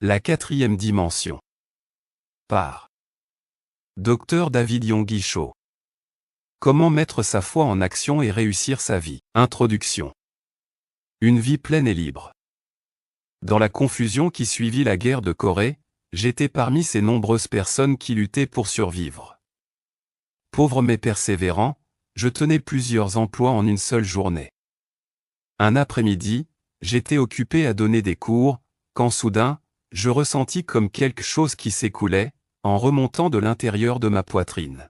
La quatrième dimension. Par Dr David Yonggi-Cho. Comment mettre sa foi en action et réussir sa vie. Introduction. Une vie pleine et libre. Dans la confusion qui suivit la guerre de Corée, j'étais parmi ces nombreuses personnes qui luttaient pour survivre. Pauvre mais persévérant, je tenais plusieurs emplois en une seule journée. Un après-midi, j'étais occupé à donner des cours, quand soudain, je ressentis comme quelque chose qui s'écoulait, en remontant de l'intérieur de ma poitrine.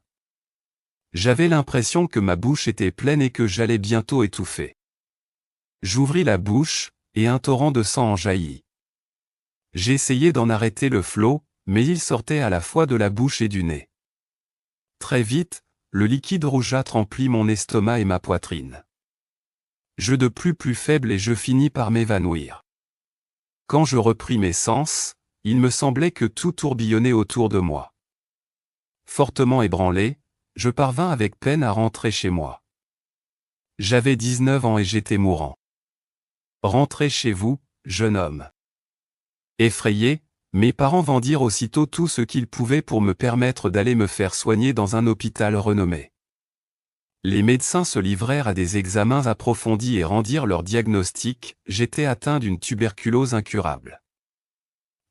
J'avais l'impression que ma bouche était pleine et que j'allais bientôt étouffer. J'ouvris la bouche, et un torrent de sang en jaillit. J'essayais d'en arrêter le flot, mais il sortait à la fois de la bouche et du nez. Très vite, le liquide rougeâtre remplit mon estomac et ma poitrine. Je de plus faible et je finis par m'évanouir. Quand je repris mes sens, il me semblait que tout tourbillonnait autour de moi. Fortement ébranlé, je parvins avec peine à rentrer chez moi. J'avais 19 ans et j'étais mourant. Rentrez chez vous, jeune homme. Effrayés, mes parents vendirent aussitôt tout ce qu'ils pouvaient pour me permettre d'aller me faire soigner dans un hôpital renommé. Les médecins se livrèrent à des examens approfondis et rendirent leur diagnostic, j'étais atteint d'une tuberculose incurable.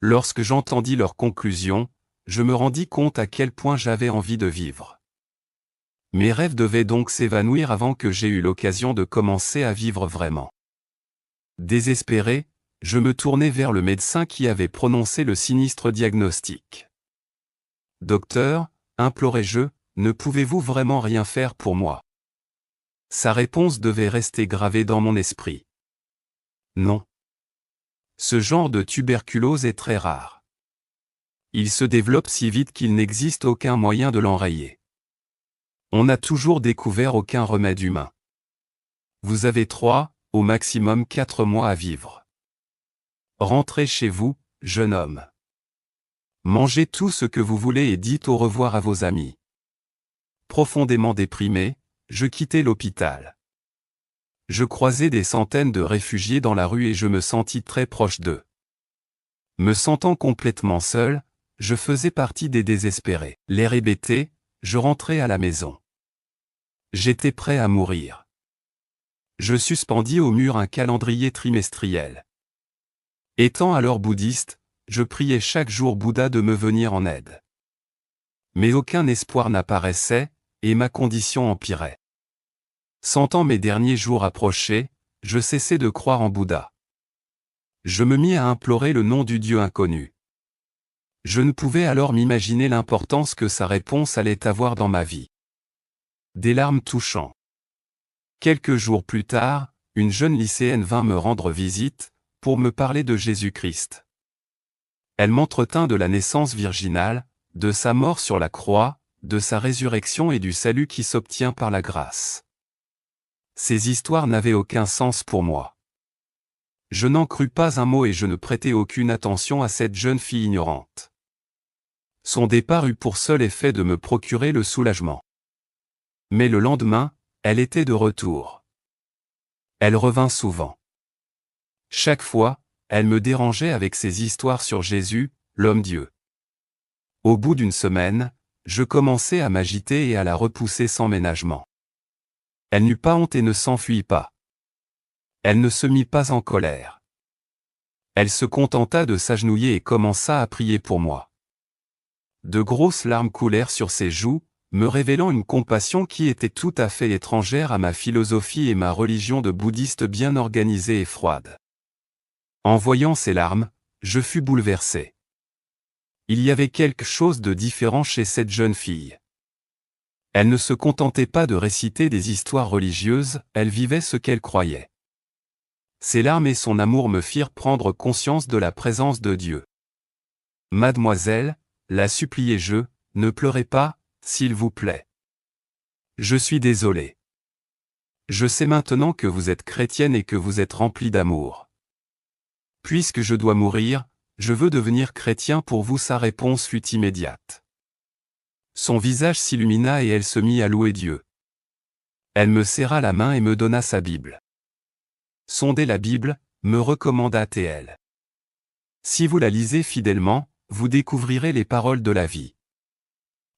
Lorsque j'entendis leurs conclusions, je me rendis compte à quel point j'avais envie de vivre. Mes rêves devaient donc s'évanouir avant que j'aie eu l'occasion de commencer à vivre vraiment. Désespéré, je me tournai vers le médecin qui avait prononcé le sinistre diagnostic. « Docteur, implorai-je, ne pouvez-vous vraiment rien faire pour moi ?» Sa réponse devait rester gravée dans mon esprit. Non. Ce genre de tuberculose est très rare. Il se développe si vite qu'il n'existe aucun moyen de l'enrayer. On n'a toujours découvert aucun remède humain. Vous avez 3, au maximum 4 mois à vivre. Rentrez chez vous, jeune homme. Mangez tout ce que vous voulez et dites au revoir à vos amis. Profondément déprimé, je quittai l'hôpital. Je croisai des centaines de réfugiés dans la rue et je me sentis très proche d'eux. Me sentant complètement seul, je faisais partie des désespérés. L'air hébété, je rentrai à la maison. J'étais prêt à mourir. Je suspendis au mur un calendrier trimestriel. Étant alors bouddhiste, je priais chaque jour Bouddha de me venir en aide. Mais aucun espoir n'apparaissait, et ma condition empirait. Sentant mes derniers jours approcher, je cessai de croire en Bouddha. Je me mis à implorer le nom du Dieu inconnu. Je ne pouvais alors m'imaginer l'importance que sa réponse allait avoir dans ma vie. Des larmes touchant. Quelques jours plus tard, une jeune lycéenne vint me rendre visite, pour me parler de Jésus-Christ. Elle m'entretint de la naissance virginale, de sa mort sur la croix, de sa résurrection et du salut qui s'obtient par la grâce. Ces histoires n'avaient aucun sens pour moi. Je n'en crus pas un mot et je ne prêtai aucune attention à cette jeune fille ignorante. Son départ eut pour seul effet de me procurer le soulagement. Mais le lendemain, elle était de retour. Elle revint souvent. Chaque fois, elle me dérangeait avec ses histoires sur Jésus, l'homme-Dieu. Au bout d'une semaine, je commençai à m'agiter et à la repousser sans ménagement. Elle n'eut pas honte et ne s'enfuit pas. Elle ne se mit pas en colère. Elle se contenta de s'agenouiller et commença à prier pour moi. De grosses larmes coulèrent sur ses joues, me révélant une compassion qui était tout à fait étrangère à ma philosophie et ma religion de bouddhiste bien organisée et froide. En voyant ces larmes, je fus bouleversé. Il y avait quelque chose de différent chez cette jeune fille. Elle ne se contentait pas de réciter des histoires religieuses, elle vivait ce qu'elle croyait. Ses larmes et son amour me firent prendre conscience de la présence de Dieu. « Mademoiselle, la suppliai-je, ne pleurez pas, s'il vous plaît. Je suis désolé. Je sais maintenant que vous êtes chrétienne et que vous êtes remplie d'amour. Puisque je dois mourir, je veux devenir chrétien pour vous. » Sa réponse fut immédiate. Son visage s'illumina et elle se mit à louer Dieu. Elle me serra la main et me donna sa Bible. « Sondez la Bible », me recommanda-t-elle. Si vous la lisez fidèlement, vous découvrirez les paroles de la vie.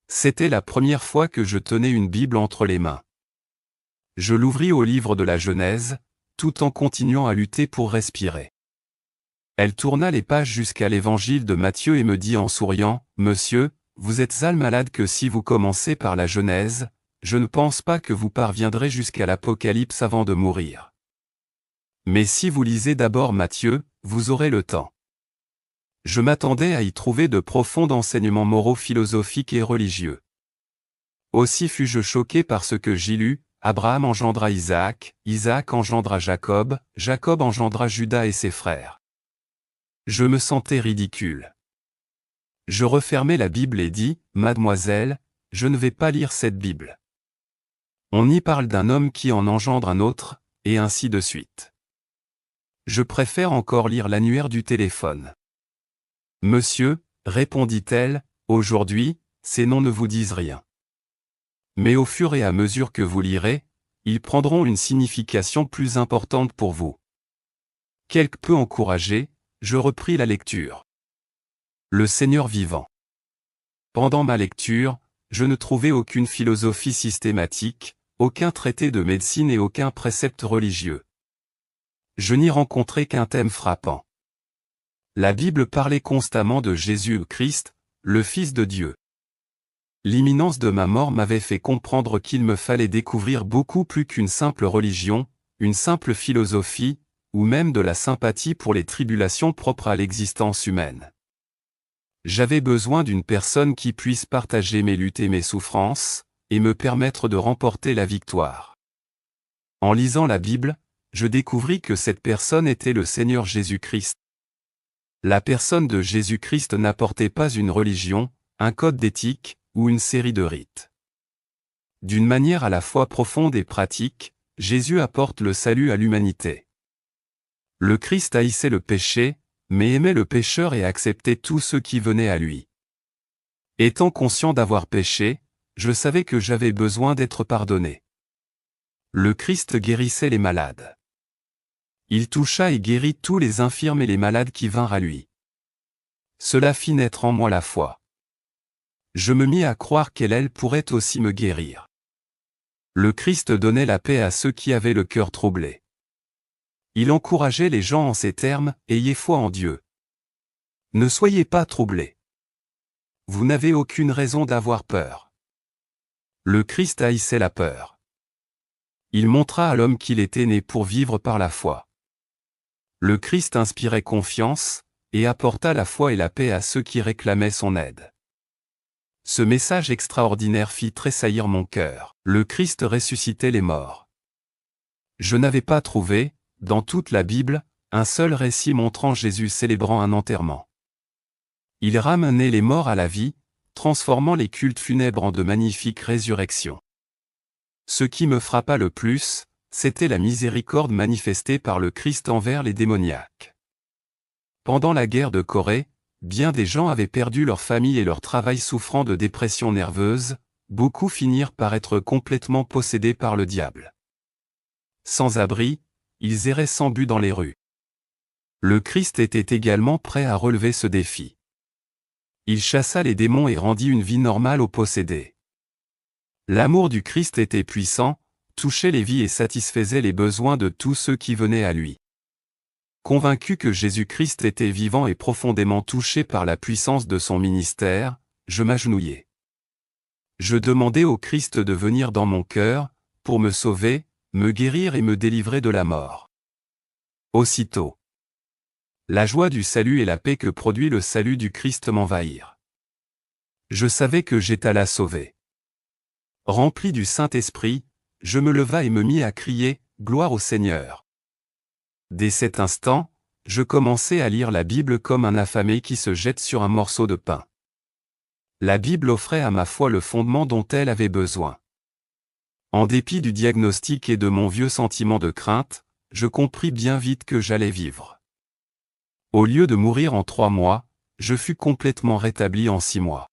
C'était la première fois que je tenais une Bible entre les mains. Je l'ouvris au livre de la Genèse, tout en continuant à lutter pour respirer. Elle tourna les pages jusqu'à l'évangile de Matthieu et me dit en souriant, « Monsieur, vous êtes al malade que si vous commencez par la Genèse, je ne pense pas que vous parviendrez jusqu'à l'Apocalypse avant de mourir. Mais si vous lisez d'abord Matthieu, vous aurez le temps. » Je m'attendais à y trouver de profonds enseignements moraux, philosophiques et religieux. Aussi fus-je choqué par ce que j'y lus. Abraham engendra Isaac, Isaac engendra Jacob, Jacob engendra Judas et ses frères. Je me sentais ridicule. Je refermai la Bible et dis, « Mademoiselle, je ne vais pas lire cette Bible. On y parle d'un homme qui en engendre un autre, et ainsi de suite. Je préfère encore lire l'annuaire du téléphone. » « Monsieur, répondit-elle, aujourd'hui, ces noms ne vous disent rien. Mais au fur et à mesure que vous lirez, ils prendront une signification plus importante pour vous. » Quelque peu encouragé, je repris la lecture. Le Seigneur vivant. Pendant ma lecture, je ne trouvais aucune philosophie systématique, aucun traité de médecine et aucun précepte religieux. Je n'y rencontrais qu'un thème frappant. La Bible parlait constamment de Jésus-Christ, le Fils de Dieu. L'imminence de ma mort m'avait fait comprendre qu'il me fallait découvrir beaucoup plus qu'une simple religion, une simple philosophie, ou même de la sympathie pour les tribulations propres à l'existence humaine. J'avais besoin d'une personne qui puisse partager mes luttes et mes souffrances, et me permettre de remporter la victoire. En lisant la Bible, je découvris que cette personne était le Seigneur Jésus-Christ. La personne de Jésus-Christ n'apportait pas une religion, un code d'éthique, ou une série de rites. D'une manière à la fois profonde et pratique, Jésus apporte le salut à l'humanité. Le Christ haïssait le péché, mais aimait le pécheur et acceptait tous ceux qui venaient à lui. Étant conscient d'avoir péché, je savais que j'avais besoin d'être pardonné. Le Christ guérissait les malades. Il toucha et guérit tous les infirmes et les malades qui vinrent à lui. Cela fit naître en moi la foi. Je me mis à croire qu'elle pourrait aussi me guérir. Le Christ donnait la paix à ceux qui avaient le cœur troublé. Il encourageait les gens en ces termes, « Ayez foi en Dieu. Ne soyez pas troublés. Vous n'avez aucune raison d'avoir peur. » Le Christ haïssait la peur. Il montra à l'homme qu'il était né pour vivre par la foi. Le Christ inspirait confiance, et apporta la foi et la paix à ceux qui réclamaient son aide. Ce message extraordinaire fit tressaillir mon cœur. Le Christ ressuscitait les morts. Je n'avais pas trouvé, dans toute la Bible, un seul récit montrant Jésus célébrant un enterrement. Il ramenait les morts à la vie, transformant les cultes funèbres en de magnifiques résurrections. Ce qui me frappa le plus, c'était la miséricorde manifestée par le Christ envers les démoniaques. Pendant la guerre de Corée, bien des gens avaient perdu leur famille et leur travail souffrant de dépression nerveuse, beaucoup finirent par être complètement possédés par le diable. Sans abri, ils erraient sans but dans les rues. Le Christ était également prêt à relever ce défi. Il chassa les démons et rendit une vie normale aux possédés. L'amour du Christ était puissant, touchait les vies et satisfaisait les besoins de tous ceux qui venaient à lui. Convaincu que Jésus-Christ était vivant et profondément touché par la puissance de son ministère, je m'agenouillai. Je demandai au Christ de venir dans mon cœur, pour me sauver, me guérir et me délivrer de la mort. Aussitôt, la joie du salut et la paix que produit le salut du Christ m'envahirent. Je savais que j'étais là sauvé. Rempli du Saint-Esprit, je me leva et me mis à crier « Gloire au Seigneur ». Dès cet instant, je commençai à lire la Bible comme un affamé qui se jette sur un morceau de pain. La Bible offrait à ma foi le fondement dont elle avait besoin. En dépit du diagnostic et de mon vieux sentiment de crainte, je compris bien vite que j'allais vivre. Au lieu de mourir en 3 mois, je fus complètement rétabli en 6 mois.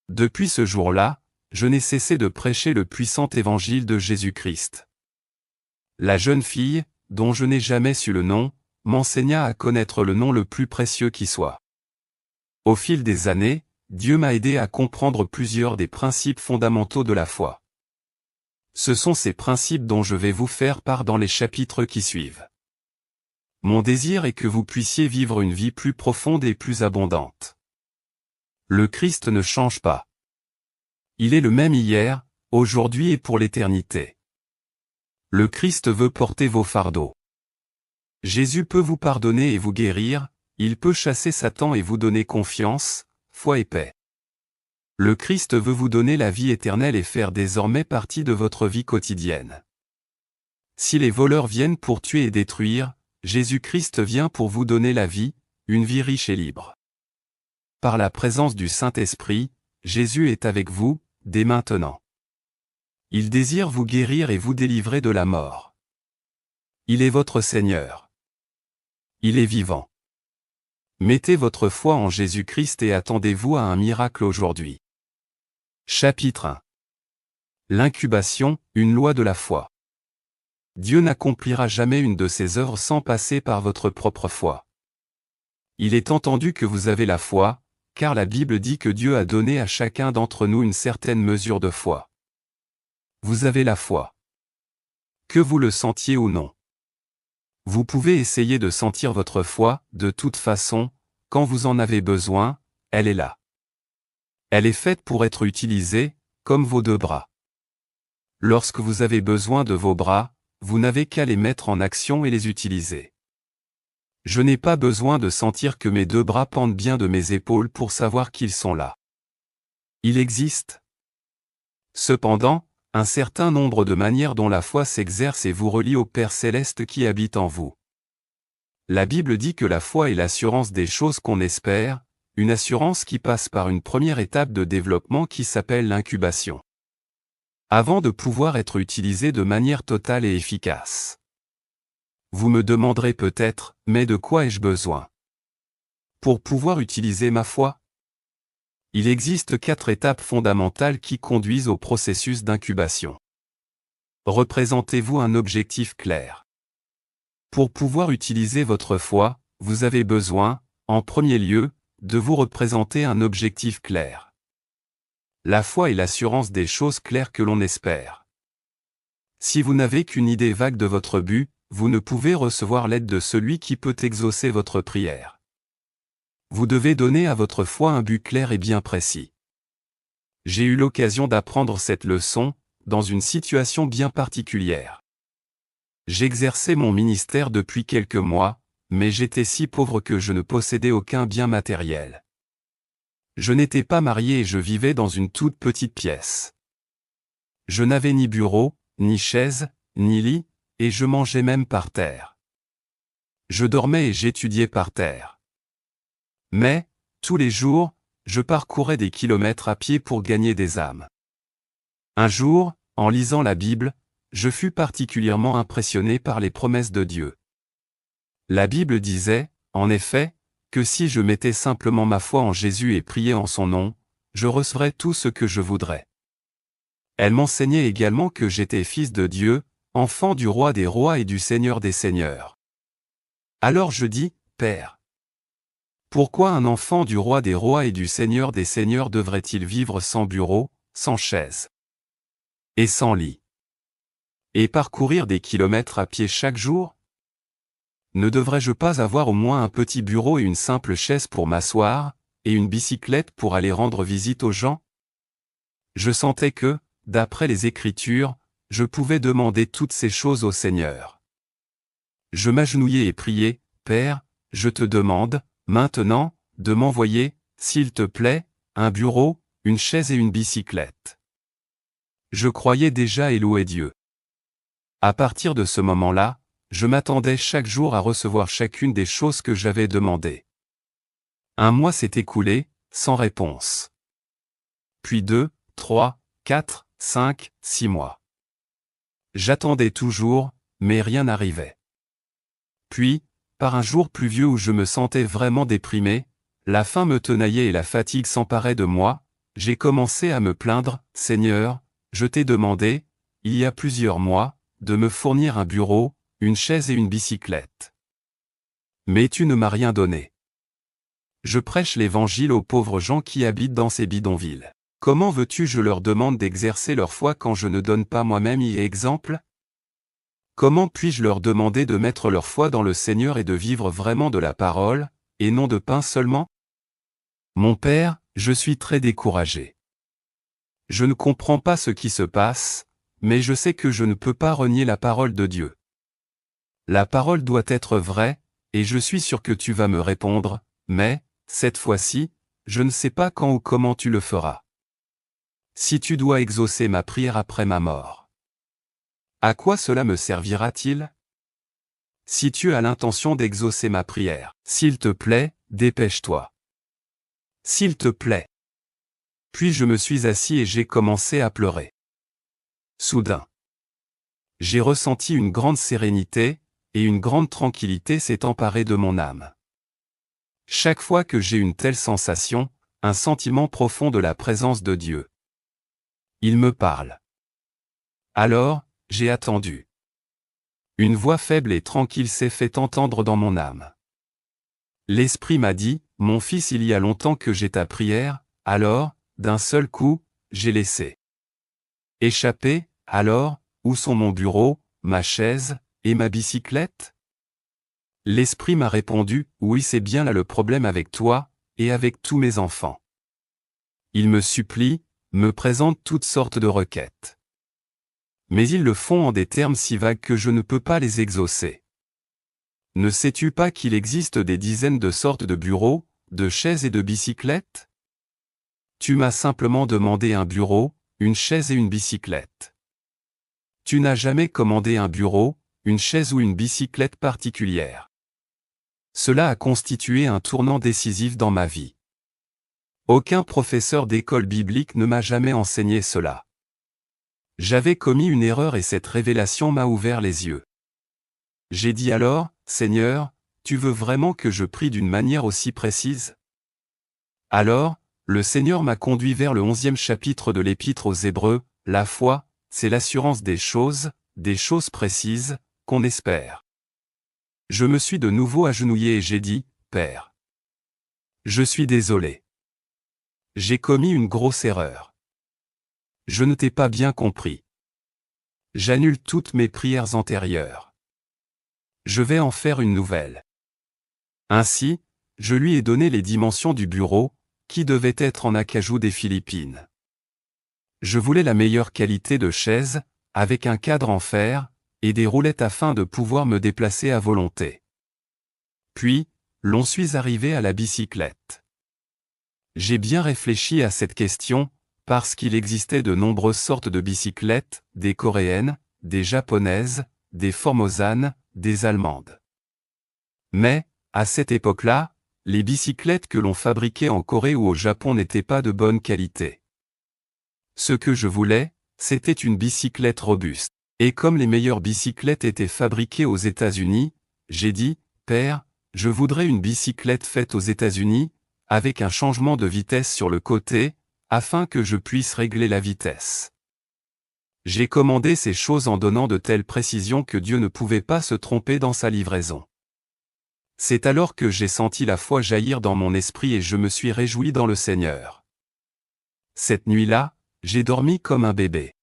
Depuis ce jour-là, je n'ai cessé de prêcher le puissant évangile de Jésus-Christ. La jeune fille, dont je n'ai jamais su le nom, m'enseigna à connaître le nom le plus précieux qui soit. Au fil des années, Dieu m'a aidé à comprendre plusieurs des principes fondamentaux de la foi. Ce sont ces principes dont je vais vous faire part dans les chapitres qui suivent. Mon désir est que vous puissiez vivre une vie plus profonde et plus abondante. Le Christ ne change pas. Il est le même hier, aujourd'hui et pour l'éternité. Le Christ veut porter vos fardeaux. Jésus peut vous pardonner et vous guérir, il peut chasser Satan et vous donner confiance, foi et paix. Le Christ veut vous donner la vie éternelle et faire désormais partie de votre vie quotidienne. Si les voleurs viennent pour tuer et détruire, Jésus-Christ vient pour vous donner la vie, une vie riche et libre. Par la présence du Saint-Esprit, Jésus est avec vous, dès maintenant. Il désire vous guérir et vous délivrer de la mort. Il est votre Seigneur. Il est vivant. Mettez votre foi en Jésus-Christ et attendez-vous à un miracle aujourd'hui. Chapitre 1. L'incubation, une loi de la foi. Dieu n'accomplira jamais une de ses œuvres sans passer par votre propre foi. Il est entendu que vous avez la foi, car la Bible dit que Dieu a donné à chacun d'entre nous une certaine mesure de foi. Vous avez la foi. Que vous le sentiez ou non. Vous pouvez essayer de sentir votre foi, de toute façon, quand vous en avez besoin, elle est là. Elle est faite pour être utilisée, comme vos deux bras. Lorsque vous avez besoin de vos bras, vous n'avez qu'à les mettre en action et les utiliser. Je n'ai pas besoin de sentir que mes deux bras pendent bien de mes épaules pour savoir qu'ils sont là. Il existe, cependant, un certain nombre de manières dont la foi s'exerce et vous relie au Père céleste qui habite en vous. La Bible dit que la foi est l'assurance des choses qu'on espère, une assurance qui passe par une première étape de développement qui s'appelle l'incubation. Avant de pouvoir être utilisée de manière totale et efficace. Vous me demanderez peut-être, mais de quoi ai-je besoin? Pour pouvoir utiliser ma foi? Il existe 4 étapes fondamentales qui conduisent au processus d'incubation. Représentez-vous un objectif clair. Pour pouvoir utiliser votre foi, vous avez besoin, en premier lieu, de vous représenter un objectif clair. La foi est l'assurance des choses claires que l'on espère. Si vous n'avez qu'une idée vague de votre but, vous ne pouvez recevoir l'aide de celui qui peut exaucer votre prière. Vous devez donner à votre foi un but clair et bien précis. J'ai eu l'occasion d'apprendre cette leçon, dans une situation bien particulière. J'exerçais mon ministère depuis quelques mois, mais j'étais si pauvre que je ne possédais aucun bien matériel. Je n'étais pas marié et je vivais dans une toute petite pièce. Je n'avais ni bureau, ni chaise, ni lit, et je mangeais même par terre. Je dormais et j'étudiais par terre. Mais, tous les jours, je parcourais des kilomètres à pied pour gagner des âmes. Un jour, en lisant la Bible, je fus particulièrement impressionné par les promesses de Dieu. La Bible disait, en effet, que si je mettais simplement ma foi en Jésus et priais en son nom, je recevrais tout ce que je voudrais. Elle m'enseignait également que j'étais fils de Dieu, enfant du roi des rois et du Seigneur des seigneurs. Alors je dis, Père, pourquoi un enfant du roi des rois et du Seigneur des seigneurs devrait-il vivre sans bureau, sans chaise et sans lit? Et parcourir des kilomètres à pied chaque jour? Ne devrais-je pas avoir au moins un petit bureau et une simple chaise pour m'asseoir, et une bicyclette pour aller rendre visite aux gens? Je sentais que, d'après les Écritures, je pouvais demander toutes ces choses au Seigneur. Je m'agenouillai et priai, Père, je te demande, maintenant, de m'envoyer, s'il te plaît, un bureau, une chaise et une bicyclette. Je croyais déjà et louais Dieu. À partir de ce moment-là, je m'attendais chaque jour à recevoir chacune des choses que j'avais demandées. Un mois s'est écoulé, sans réponse. Puis 2, 3, 4, 5, 6 mois. J'attendais toujours, mais rien n'arrivait. Puis, par un jour pluvieux où je me sentais vraiment déprimé, la faim me tenaillait et la fatigue s'emparait de moi, j'ai commencé à me plaindre, Seigneur, je t'ai demandé, il y a plusieurs mois, de me fournir un bureau, une chaise et une bicyclette. Mais tu ne m'as rien donné. Je prêche l'évangile aux pauvres gens qui habitent dans ces bidonvilles. Comment veux-tu je leur demande d'exercer leur foi quand je ne donne pas moi-même exemple? Comment puis-je leur demander de mettre leur foi dans le Seigneur et de vivre vraiment de la parole, et non de pain seulement? Mon Père, je suis très découragé. Je ne comprends pas ce qui se passe, mais je sais que je ne peux pas renier la parole de Dieu. La parole doit être vraie, et je suis sûr que tu vas me répondre, mais, cette fois-ci, je ne sais pas quand ou comment tu le feras. Si tu dois exaucer ma prière après ma mort, à quoi cela me servira-t-il? Si tu as l'intention d'exaucer ma prière, s'il te plaît, dépêche-toi. S'il te plaît. Puis je me suis assis et j'ai commencé à pleurer. Soudain, j'ai ressenti une grande sérénité, et une grande tranquillité s'est emparée de mon âme. Chaque fois que j'ai une telle sensation, un sentiment profond de la présence de Dieu. Il me parle. Alors, j'ai attendu. Une voix faible et tranquille s'est fait entendre dans mon âme. L'Esprit m'a dit, « Mon fils, il y a longtemps que j'ai ta prière, alors, d'un seul coup, j'ai laissé échapper, alors, où sont mon bureau, ma chaise, et ma bicyclette ?» L'Esprit m'a répondu, « Oui, c'est bien là le problème avec toi, et avec tous mes enfants. » Ils me supplient, me présentent toutes sortes de requêtes. Mais ils le font en des termes si vagues que je ne peux pas les exaucer. Ne sais-tu pas qu'il existe des dizaines de sortes de bureaux, de chaises et de bicyclettes? Tu m'as simplement demandé un bureau, une chaise et une bicyclette. Tu n'as jamais commandé un bureau, une chaise ou une bicyclette particulière. Cela a constitué un tournant décisif dans ma vie. Aucun professeur d'école biblique ne m'a jamais enseigné cela. J'avais commis une erreur et cette révélation m'a ouvert les yeux. J'ai dit alors, « Seigneur, tu veux vraiment que je prie d'une manière aussi précise ?» Alors, le Seigneur m'a conduit vers le 11e chapitre de l'Épître aux Hébreux, « La foi, c'est l'assurance des choses précises, qu'on espère. » Je me suis de nouveau agenouillé et j'ai dit, « Père, je suis désolé. J'ai commis une grosse erreur. Je ne t'ai pas bien compris. J'annule toutes mes prières antérieures. Je vais en faire une nouvelle. » Ainsi, je lui ai donné les dimensions du bureau, qui devait être en acajou des Philippines. Je voulais la meilleure qualité de chaise, avec un cadre en fer, et des roulettes afin de pouvoir me déplacer à volonté. Puis, l'on suis arrivé à la bicyclette. J'ai bien réfléchi à cette question, parce qu'il existait de nombreuses sortes de bicyclettes, des coréennes, des japonaises, des formosanes, des allemandes. Mais, à cette époque-là, les bicyclettes que l'on fabriquait en Corée ou au Japon n'étaient pas de bonne qualité. Ce que je voulais, c'était une bicyclette robuste. Et comme les meilleures bicyclettes étaient fabriquées aux États-Unis, j'ai dit, « Père, je voudrais une bicyclette faite aux États-Unis, avec un changement de vitesse sur le côté, afin que je puisse régler la vitesse. » J'ai commandé ces choses en donnant de telles précisions que Dieu ne pouvait pas se tromper dans sa livraison. C'est alors que j'ai senti la foi jaillir dans mon esprit et je me suis réjoui dans le Seigneur. Cette nuit-là, j'ai dormi comme un bébé.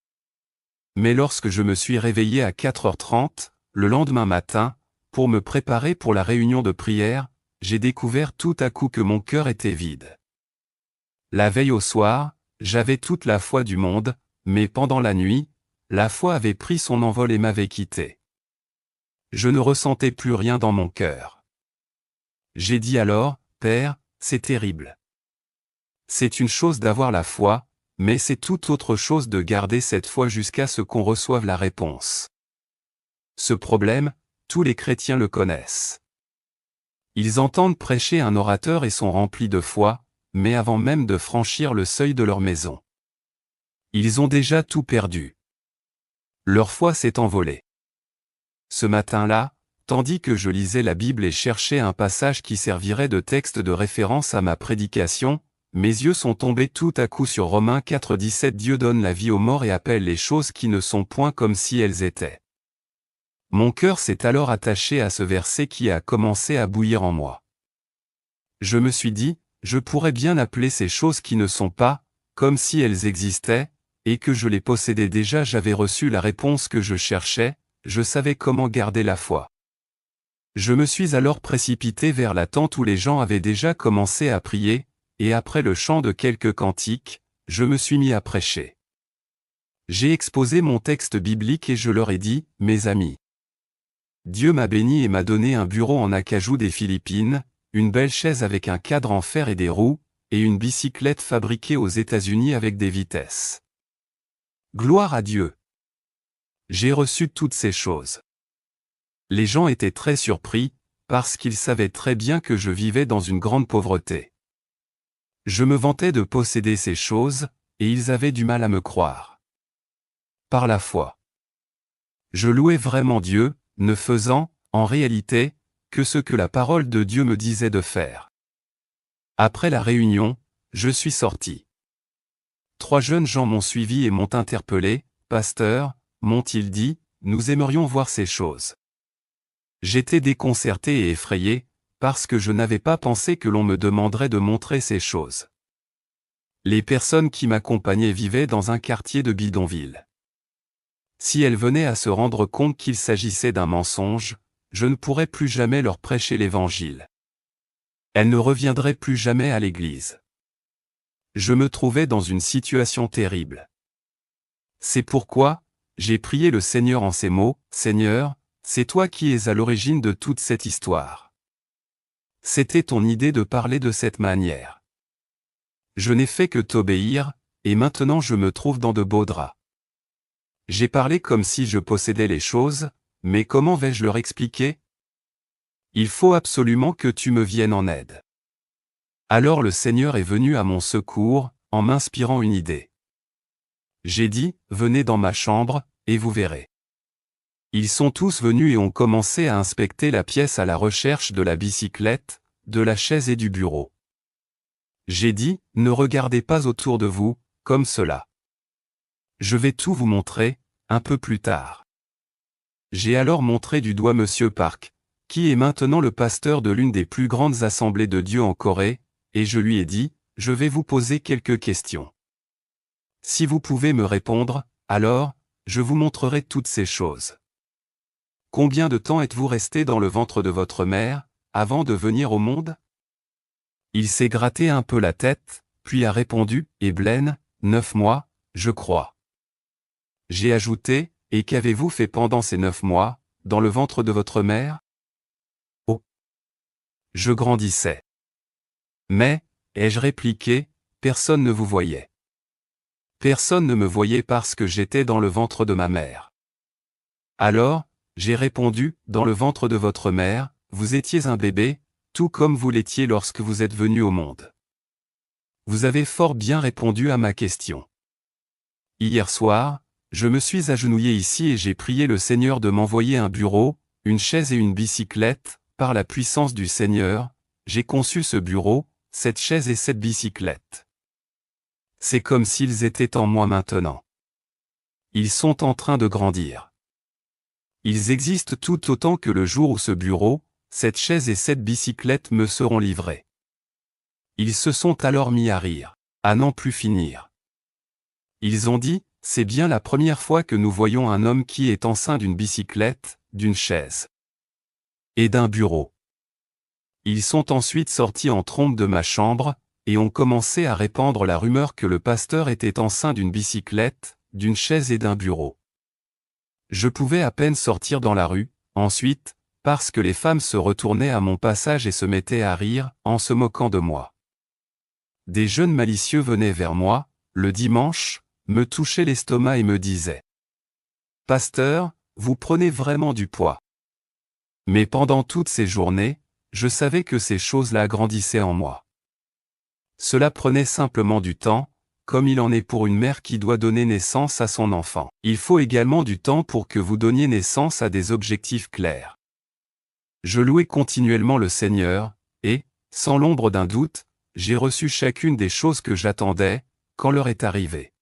Mais lorsque je me suis réveillé à 4h30, le lendemain matin, pour me préparer pour la réunion de prière, j'ai découvert tout à coup que mon cœur était vide. La veille au soir, j'avais toute la foi du monde, mais pendant la nuit, la foi avait pris son envol et m'avait quitté. Je ne ressentais plus rien dans mon cœur. J'ai dit alors, « Père, c'est terrible. C'est une chose d'avoir la foi, mais c'est tout autre chose de garder cette foi jusqu'à ce qu'on reçoive la réponse. » Ce problème, tous les chrétiens le connaissent. Ils entendent prêcher un orateur et sont remplis de foi, mais avant même de franchir le seuil de leur maison, ils ont déjà tout perdu. Leur foi s'est envolée. Ce matin-là, tandis que je lisais la Bible et cherchais un passage qui servirait de texte de référence à ma prédication, mes yeux sont tombés tout à coup sur Romains 4,17. Dieu donne la vie aux morts et appelle les choses qui ne sont point comme si elles étaient. Mon cœur s'est alors attaché à ce verset qui a commencé à bouillir en moi. Je me suis dit, je pourrais bien appeler ces choses qui ne sont pas, comme si elles existaient, et que je les possédais déjà. J'avais reçu la réponse que je cherchais, je savais comment garder la foi. Je me suis alors précipité vers la tente où les gens avaient déjà commencé à prier, et après le chant de quelques cantiques, je me suis mis à prêcher. J'ai exposé mon texte biblique et je leur ai dit, mes amis. Dieu m'a béni et m'a donné un bureau en acajou des Philippines, une belle chaise avec un cadre en fer et des roues, et une bicyclette fabriquée aux États-Unis avec des vitesses. Gloire à Dieu! J'ai reçu toutes ces choses. Les gens étaient très surpris, parce qu'ils savaient très bien que je vivais dans une grande pauvreté. Je me vantais de posséder ces choses, et ils avaient du mal à me croire. Par la foi. Je louais vraiment Dieu, ne faisant, en réalité, que ce que la parole de Dieu me disait de faire. Après la réunion, je suis sorti. 3 jeunes gens m'ont suivi et m'ont interpellé. « Pasteur, m'ont-ils dit, nous aimerions voir ces choses. » J'étais déconcerté et effrayé, parce que je n'avais pas pensé que l'on me demanderait de montrer ces choses. Les personnes qui m'accompagnaient vivaient dans un quartier de bidonville. Si elles venaient à se rendre compte qu'il s'agissait d'un mensonge, je ne pourrais plus jamais leur prêcher l'Évangile. Elles ne reviendraient plus jamais à l'Église. Je me trouvais dans une situation terrible. C'est pourquoi, j'ai prié le Seigneur en ces mots, « Seigneur, c'est toi qui es à l'origine de toute cette histoire. C'était ton idée de parler de cette manière. Je n'ai fait que t'obéir, et maintenant je me trouve dans de beaux draps. J'ai parlé comme si je possédais les choses, mais comment vais-je leur expliquer? Il faut absolument que tu me viennes en aide. » Alors le Seigneur est venu à mon secours, en m'inspirant une idée. J'ai dit, « Venez dans ma chambre, et vous verrez. » Ils sont tous venus et ont commencé à inspecter la pièce à la recherche de la bicyclette, de la chaise et du bureau. J'ai dit, « Ne regardez pas autour de vous, comme cela. Je vais tout vous montrer, un peu plus tard. » J'ai alors montré du doigt Monsieur Park, qui est maintenant le pasteur de l'une des plus grandes assemblées de Dieu en Corée, et je lui ai dit, « Je vais vous poser quelques questions. Si vous pouvez me répondre, alors, je vous montrerai toutes ces choses. Combien de temps êtes-vous resté dans le ventre de votre mère, avant de venir au monde? » Il s'est gratté un peu la tête, puis a répondu, « Eblen, 9 mois, je crois. » J'ai ajouté, « Et qu'avez-vous fait pendant ces 9 mois, dans le ventre de votre mère? » Oh! Je grandissais. Mais, ai-je répliqué, personne ne vous voyait. Personne ne me voyait parce que j'étais dans le ventre de ma mère. Alors, j'ai répondu, « Dans le ventre de votre mère, vous étiez un bébé, tout comme vous l'étiez lorsque vous êtes venu au monde. » Vous avez fort bien répondu à ma question. Hier soir, je me suis agenouillé ici et j'ai prié le Seigneur de m'envoyer un bureau, une chaise et une bicyclette. Par la puissance du Seigneur, j'ai conçu ce bureau, cette chaise et cette bicyclette. C'est comme s'ils étaient en moi maintenant. Ils sont en train de grandir. Ils existent tout autant que le jour où ce bureau, cette chaise et cette bicyclette me seront livrés. Ils se sont alors mis à rire, à n'en plus finir. Ils ont dit, « C'est bien la première fois que nous voyons un homme qui est enceint d'une bicyclette, d'une chaise et d'un bureau. » Ils sont ensuite sortis en trombe de ma chambre, et ont commencé à répandre la rumeur que le pasteur était enceint d'une bicyclette, d'une chaise et d'un bureau. Je pouvais à peine sortir dans la rue, ensuite, parce que les femmes se retournaient à mon passage et se mettaient à rire, en se moquant de moi. Des jeunes malicieux venaient vers moi, le dimanche, me touchaient l'estomac et me disaient, « Pasteur, vous prenez vraiment du poids. » Mais pendant toutes ces journées, je savais que ces choses-là grandissaient en moi. Cela prenait simplement du temps, comme il en est pour une mère qui doit donner naissance à son enfant. Il faut également du temps pour que vous donniez naissance à des objectifs clairs. Je louais continuellement le Seigneur, et, sans l'ombre d'un doute, j'ai reçu chacune des choses que j'attendais, quand l'heure est arrivée.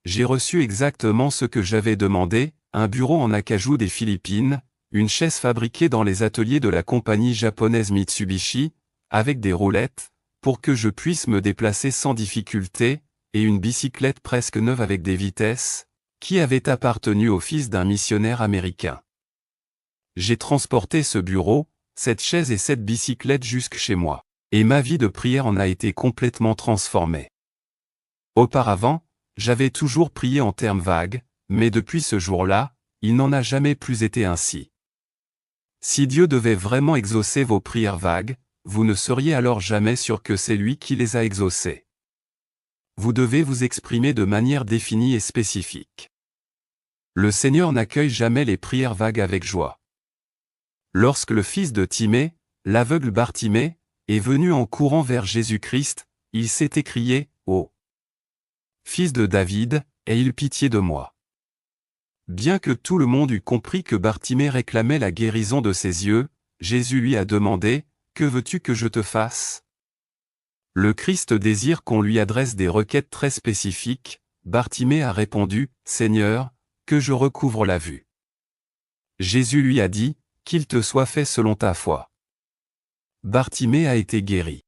J'ai reçu exactement ce que j'avais demandé, un bureau en acajou des Philippines, une chaise fabriquée dans les ateliers de la compagnie japonaise Mitsubishi, avec des roulettes, pour que je puisse me déplacer sans difficulté, et une bicyclette presque neuve avec des vitesses, qui avait appartenu au fils d'un missionnaire américain. J'ai transporté ce bureau, cette chaise et cette bicyclette jusque chez moi, et ma vie de prière en a été complètement transformée. Auparavant, j'avais toujours prié en termes vagues, mais depuis ce jour-là, il n'en a jamais plus été ainsi. Si Dieu devait vraiment exaucer vos prières vagues, vous ne seriez alors jamais sûr que c'est lui qui les a exaucées. Vous devez vous exprimer de manière définie et spécifique. Le Seigneur n'accueille jamais les prières vagues avec joie. Lorsque le fils de Timée, l'aveugle Bartimée, est venu en courant vers Jésus-Christ, il s'est écrié, « Ô Fils de David, aie pitié de moi. » Bien que tout le monde eût compris que Bartimée réclamait la guérison de ses yeux, Jésus lui a demandé, « Que veux-tu que je te fasse ?» Le Christ désire qu'on lui adresse des requêtes très spécifiques. Bartimée a répondu, « Seigneur, que je recouvre la vue. » Jésus lui a dit, « Qu'il te soit fait selon ta foi. » Bartimée a été guéri.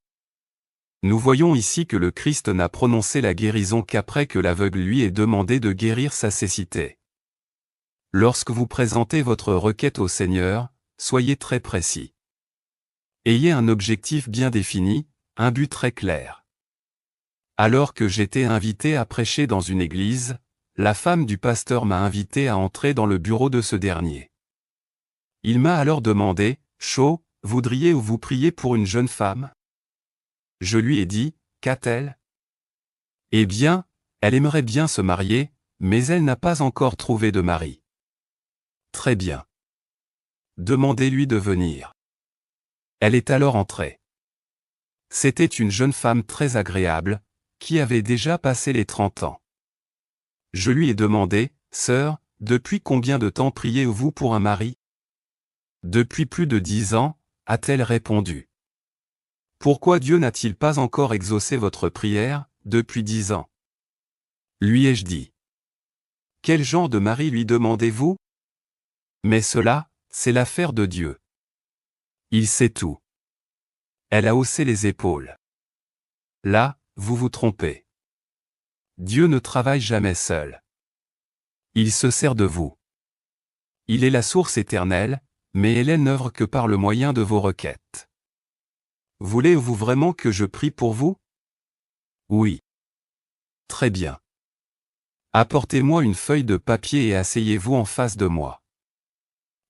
Nous voyons ici que le Christ n'a prononcé la guérison qu'après que l'aveugle lui ait demandé de guérir sa cécité. Lorsque vous présentez votre requête au Seigneur, soyez très précis. Ayez un objectif bien défini, un but très clair. Alors que j'étais invité à prêcher dans une église, la femme du pasteur m'a invité à entrer dans le bureau de ce dernier. Il m'a alors demandé, « Chaud, voudriez-vous prier pour une jeune femme ?» Je lui ai dit, « Qu'a-t-elle » ? « Eh bien, elle aimerait bien se marier, mais elle n'a pas encore trouvé de mari. » « Très bien. Demandez-lui de venir. » Elle est alors entrée. C'était une jeune femme très agréable, qui avait déjà passé les 30 ans. Je lui ai demandé, « Sœur, depuis combien de temps priez-vous pour un mari ?» « Depuis plus de 10 ans, a-t-elle répondu. « Pourquoi Dieu n'a-t-il pas encore exaucé votre prière, depuis 10 ans ?» Lui ai-je dit. « Quel genre de mari lui demandez-vous » ? Mais cela, c'est l'affaire de Dieu. Il sait tout. Elle a haussé les épaules. Là, vous vous trompez. Dieu ne travaille jamais seul. Il se sert de vous. Il est la source éternelle, mais elle n'œuvre que par le moyen de vos requêtes. Voulez-vous vraiment que je prie pour vous? Oui. Très bien. Apportez-moi une feuille de papier et asseyez-vous en face de moi.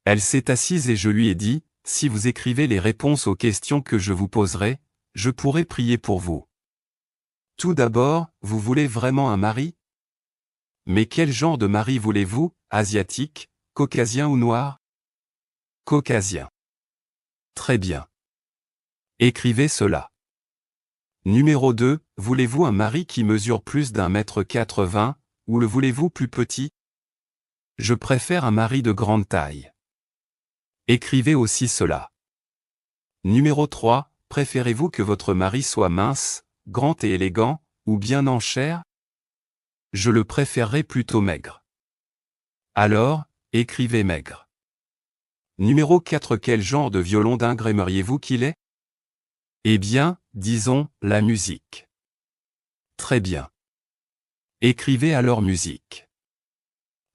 Elle s'est assise et je lui ai dit, « Si vous écrivez les réponses aux questions que je vous poserai, je pourrai prier pour vous. » Tout d'abord, vous voulez vraiment un mari? Mais quel genre de mari voulez-vous, asiatique, caucasien ou noir? Caucasien. Très bien. Écrivez cela. Numéro 2, voulez-vous un mari qui mesure plus d'1,80 m, ou le voulez-vous plus petit? Je préfère un mari de grande taille. Écrivez aussi cela. Numéro 3, préférez-vous que votre mari soit mince, grand et élégant, ou bien en chair? Je le préférerais plutôt maigre. Alors, écrivez maigre. Numéro 4, quel genre de violon d'ingre aimeriez-vous qu'il ait? Eh bien, disons, la musique. Très bien. Écrivez alors musique.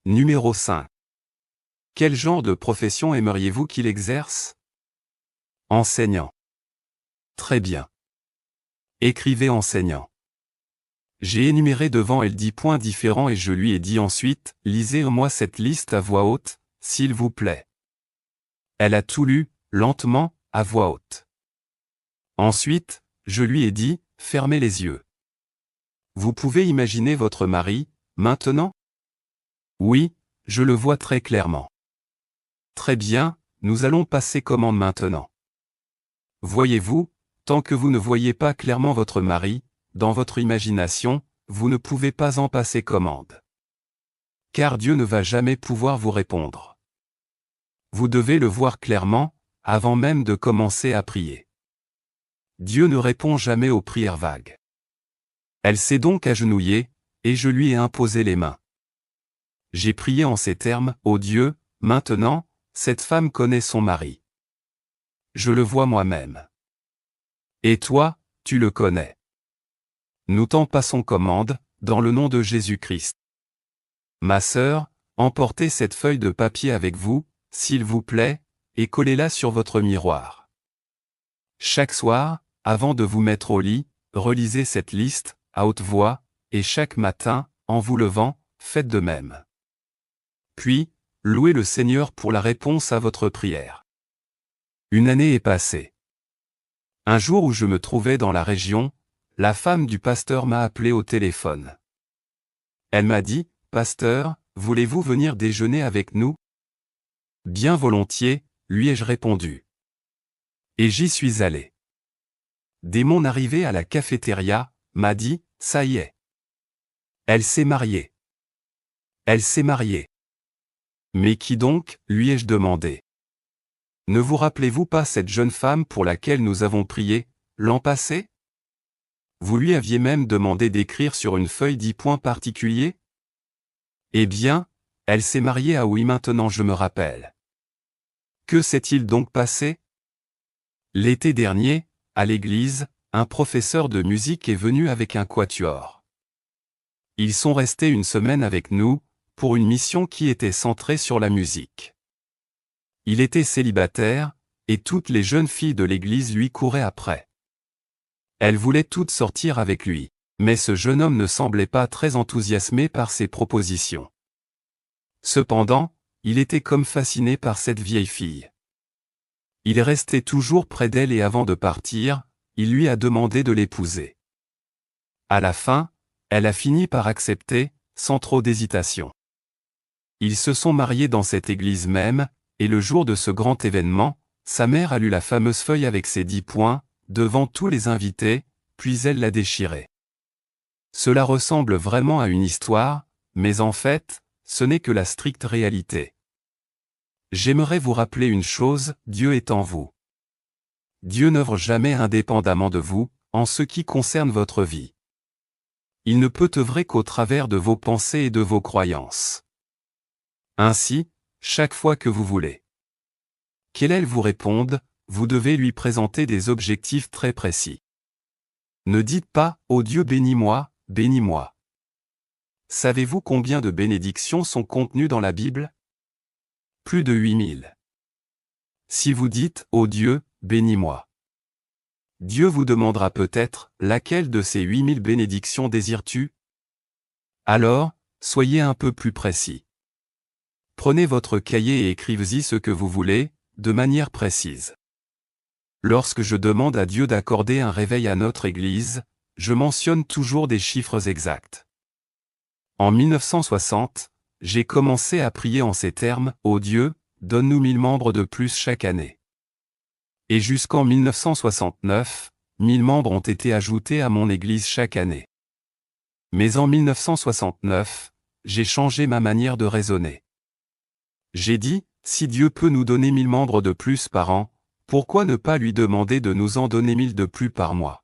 Numéro 5. Quel genre de profession aimeriez-vous qu'il exerce? Enseignant. Très bien. Écrivez enseignant. J'ai énuméré devant elle 10 points différents et je lui ai dit ensuite, lisez-moi cette liste à voix haute, s'il vous plaît. Elle a tout lu, lentement, à voix haute. Ensuite, je lui ai dit, fermez les yeux. Vous pouvez imaginer votre mari, maintenant? Oui, je le vois très clairement. Très bien, nous allons passer commande maintenant. Voyez-vous, tant que vous ne voyez pas clairement votre mari, dans votre imagination, vous ne pouvez pas en passer commande. Car Dieu ne va jamais pouvoir vous répondre. Vous devez le voir clairement, avant même de commencer à prier. Dieu ne répond jamais aux prières vagues. Elle s'est donc agenouillée, et je lui ai imposé les mains. J'ai prié en ces termes, ô Dieu, maintenant, cette femme connaît son mari. Je le vois moi-même. Et toi, tu le connais. Nous t'en passons commande, dans le nom de Jésus-Christ. Ma sœur, emportez cette feuille de papier avec vous, s'il vous plaît, et collez-la sur votre miroir. Chaque soir, avant de vous mettre au lit, relisez cette liste, à haute voix, et chaque matin, en vous levant, faites de même. Puis, louez le Seigneur pour la réponse à votre prière. Une année est passée. Un jour où je me trouvais dans la région, la femme du pasteur m'a appelé au téléphone. Elle m'a dit, « Pasteur, voulez-vous venir déjeuner avec nous ?» Bien volontiers, lui ai-je répondu. Et j'y suis allé. Dès mon arrivée à la cafétéria, m'a dit, « Ça y est. Elle s'est mariée. Elle s'est mariée. » Mais qui donc, lui ai-je demandé. Ne vous rappelez-vous pas cette jeune femme pour laquelle nous avons prié, l'an passé? Vous lui aviez même demandé d'écrire sur une feuille 10 points particuliers? Eh bien, elle s'est mariée à oui maintenant je me rappelle. Que s'est-il donc passé? L'été dernier, à l'église, un professeur de musique est venu avec un quatuor. Ils sont restés une semaine avec nous, pour une mission qui était centrée sur la musique. Il était célibataire, et toutes les jeunes filles de l'église lui couraient après. Elles voulaient toutes sortir avec lui, mais ce jeune homme ne semblait pas très enthousiasmé par ses propositions. Cependant, il était comme fasciné par cette vieille fille. Il restait toujours près d'elle et avant de partir, il lui a demandé de l'épouser. À la fin, elle a fini par accepter, sans trop d'hésitation. Ils se sont mariés dans cette église même, et le jour de ce grand événement, sa mère a lu la fameuse feuille avec ses 10 points, devant tous les invités, puis elle l'a déchirée. Cela ressemble vraiment à une histoire, mais en fait, ce n'est que la stricte réalité. J'aimerais vous rappeler une chose, Dieu est en vous. Dieu n'œuvre jamais indépendamment de vous, en ce qui concerne votre vie. Il ne peut œuvrer qu'au travers de vos pensées et de vos croyances. Ainsi, chaque fois que vous voulez qu'elle vous réponde, vous devez lui présenter des objectifs très précis. Ne dites pas « Ô Dieu bénis-moi, bénis-moi ». Savez-vous combien de bénédictions sont contenues dans la Bible? Plus de 8000. Si vous dites « Ô Dieu, bénis-moi », Dieu vous demandera peut-être « Laquelle de ces 8000 bénédictions désires-tu » Alors, soyez un peu plus précis. Prenez votre cahier et écrivez-y ce que vous voulez, de manière précise. Lorsque je demande à Dieu d'accorder un réveil à notre Église, je mentionne toujours des chiffres exacts. En 1960, j'ai commencé à prier en ces termes, « Ô Dieu, donne-nous 1000 membres de plus chaque année. » Et jusqu'en 1969, 1000 membres ont été ajoutés à mon Église chaque année. Mais en 1969, j'ai changé ma manière de raisonner. J'ai dit, si Dieu peut nous donner 1000 membres de plus par an, pourquoi ne pas lui demander de nous en donner 1000 de plus par mois?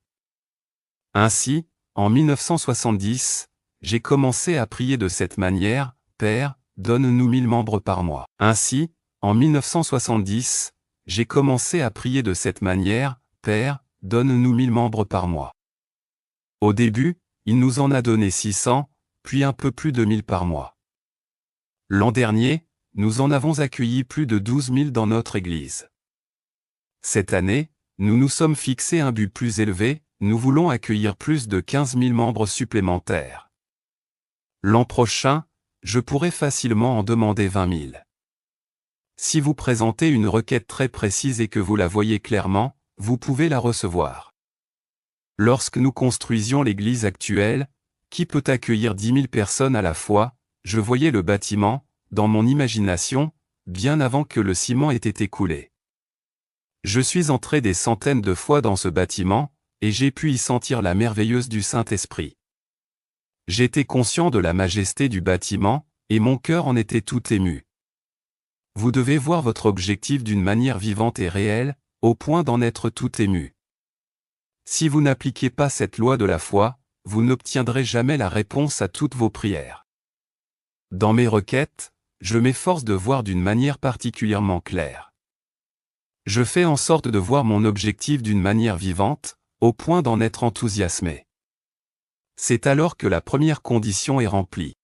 Ainsi, en 1970, j'ai commencé à prier de cette manière, Père, donne-nous 1000 membres par mois. Ainsi, en 1970, j'ai commencé à prier de cette manière, Père, donne-nous 1000 membres par mois. Au début, il nous en a donné 600, puis un peu plus de 1000 par mois. L'an dernier, nous en avons accueilli plus de 12 000 dans notre Église. Cette année, nous nous sommes fixés un but plus élevé, nous voulons accueillir plus de 15 000 membres supplémentaires. L'an prochain, je pourrais facilement en demander 20 000. Si vous présentez une requête très précise et que vous la voyez clairement, vous pouvez la recevoir. Lorsque nous construisions l'église actuelle, qui peut accueillir 10 000 personnes à la fois, je voyais le bâtiment, dans mon imagination, bien avant que le ciment ait été coulé. Je suis entré des centaines de fois dans ce bâtiment, et j'ai pu y sentir la merveilleuse du Saint-Esprit. J'étais conscient de la majesté du bâtiment, et mon cœur en était tout ému. Vous devez voir votre objectif d'une manière vivante et réelle, au point d'en être tout ému. Si vous n'appliquez pas cette loi de la foi, vous n'obtiendrez jamais la réponse à toutes vos prières. Dans mes requêtes, je m'efforce de voir d'une manière particulièrement claire. Je fais en sorte de voir mon objectif d'une manière vivante, au point d'en être enthousiasmé. C'est alors que la première condition est remplie.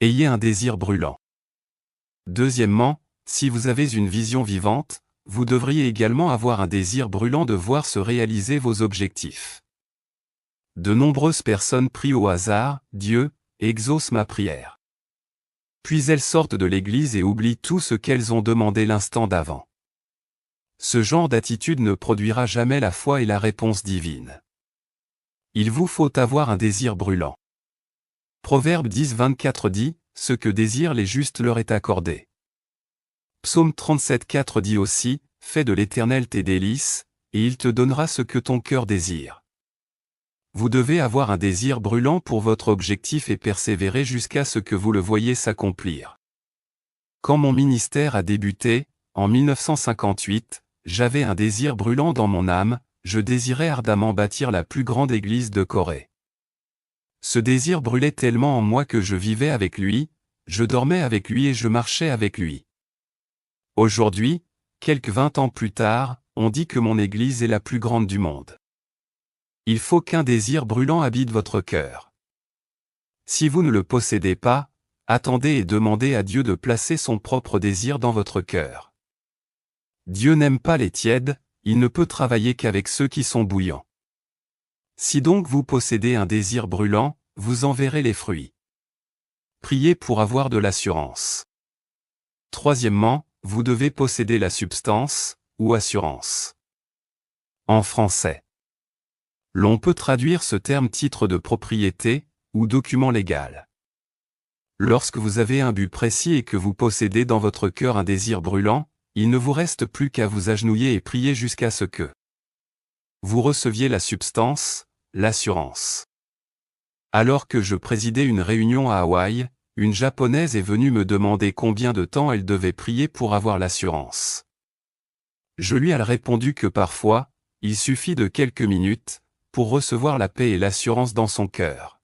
Ayez un désir brûlant. Deuxièmement, si vous avez une vision vivante, vous devriez également avoir un désir brûlant de voir se réaliser vos objectifs. De nombreuses personnes prient au hasard, Dieu exauce ma prière. Puis elles sortent de l'église et oublient tout ce qu'elles ont demandé l'instant d'avant. Ce genre d'attitude ne produira jamais la foi et la réponse divine. Il vous faut avoir un désir brûlant. Proverbe 10:24 dit, « Ce que désirent les justes leur est accordé ». Psaume 37:4 dit aussi, « Fais de l'Éternel tes délices, et il te donnera ce que ton cœur désire ». Vous devez avoir un désir brûlant pour votre objectif et persévérer jusqu'à ce que vous le voyiez s'accomplir. Quand mon ministère a débuté, en 1958, j'avais un désir brûlant dans mon âme, je désirais ardemment bâtir la plus grande église de Corée. Ce désir brûlait tellement en moi que je vivais avec lui, je dormais avec lui et je marchais avec lui. Aujourd'hui, quelques 20 ans plus tard, on dit que mon église est la plus grande du monde. Il faut qu'un désir brûlant habite votre cœur. Si vous ne le possédez pas, attendez et demandez à Dieu de placer son propre désir dans votre cœur. Dieu n'aime pas les tièdes, il ne peut travailler qu'avec ceux qui sont bouillants. Si donc vous possédez un désir brûlant, vous en verrez les fruits. Priez pour avoir de l'assurance. Troisièmement, vous devez posséder la substance, ou assurance. En français. L'on peut traduire ce terme titre de propriété, ou document légal. Lorsque vous avez un but précis et que vous possédez dans votre cœur un désir brûlant, il ne vous reste plus qu'à vous agenouiller et prier jusqu'à ce que vous receviez la substance, l'assurance. Alors que je présidais une réunion à Hawaï, une japonaise est venue me demander combien de temps elle devait prier pour avoir l'assurance. Je lui ai répondu que parfois, il suffit de quelques minutes, pour recevoir la paix et l'assurance dans son cœur.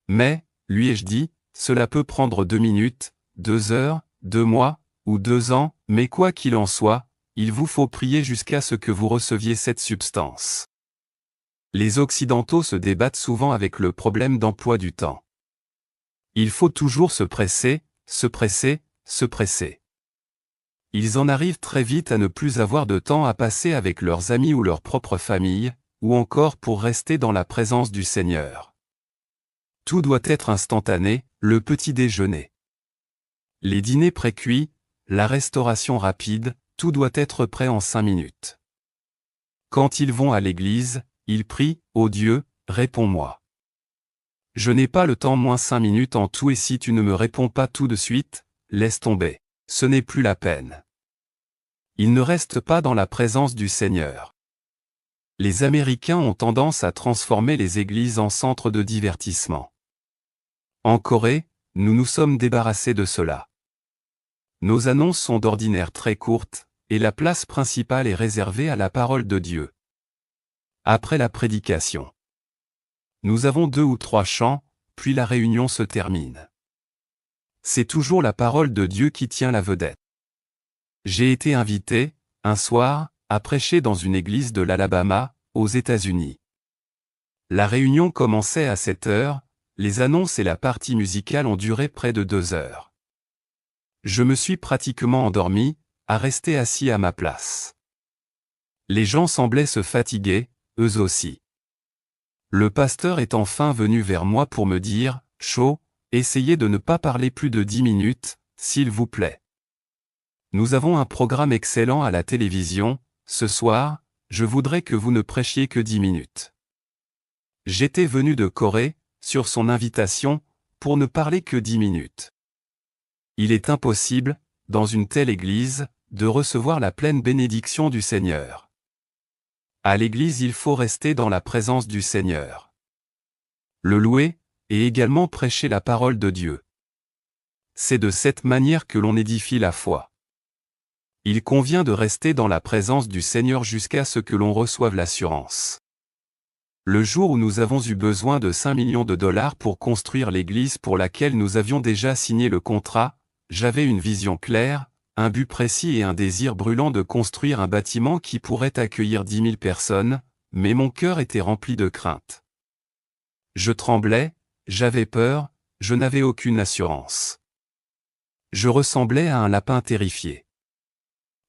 Mais, lui ai-je dit, cela peut prendre 2 minutes, 2 heures, 2 mois, ou 2 ans, mais quoi qu'il en soit, il vous faut prier jusqu'à ce que vous receviez cette substance. Les Occidentaux se débattent souvent avec le problème d'emploi du temps. Il faut toujours se presser, se presser, se presser. Ils en arrivent très vite à ne plus avoir de temps à passer avec leurs amis ou leur propre famille, ou encore pour rester dans la présence du Seigneur. Tout doit être instantané, le petit déjeuner. Les dîners pré-cuits, la restauration rapide, tout doit être prêt en 5 minutes. Quand ils vont à l'église, ils prient, « Ô Dieu, réponds-moi. Je n'ai pas le temps moins 5 minutes en tout et si tu ne me réponds pas tout de suite, laisse tomber. Ce n'est plus la peine. » Ils ne restent pas dans la présence du Seigneur. Les Américains ont tendance à transformer les églises en centres de divertissement. En Corée, nous nous sommes débarrassés de cela. Nos annonces sont d'ordinaire très courtes, et la place principale est réservée à la parole de Dieu. Après la prédication, nous avons 2 ou 3 chants, puis la réunion se termine. C'est toujours la parole de Dieu qui tient la vedette. J'ai été invité, un soir, à prêcher dans une église de l'Alabama, aux États-Unis. La réunion commençait à 7 heures, les annonces et la partie musicale ont duré près de 2 heures. Je me suis pratiquement endormi, à rester assis à ma place. Les gens semblaient se fatiguer, eux aussi. Le pasteur est enfin venu vers moi pour me dire, « Shaw, essayez de ne pas parler plus de 10 minutes, s'il vous plaît. Nous avons un programme excellent à la télévision, ce soir, je voudrais que vous ne prêchiez que 10 minutes. » J'étais venu de Corée, sur son invitation, pour ne parler que 10 minutes. Il est impossible, dans une telle église, de recevoir la pleine bénédiction du Seigneur. À l'église il faut rester dans la présence du Seigneur. Le louer, et également prêcher la parole de Dieu. C'est de cette manière que l'on édifie la foi. Il convient de rester dans la présence du Seigneur jusqu'à ce que l'on reçoive l'assurance. Le jour où nous avons eu besoin de 5 millions de dollars pour construire l'église pour laquelle nous avions déjà signé le contrat, j'avais une vision claire, un but précis et un désir brûlant de construire un bâtiment qui pourrait accueillir 10 000 personnes, mais mon cœur était rempli de crainte. Je tremblais, j'avais peur, je n'avais aucune assurance. Je ressemblais à un lapin terrifié.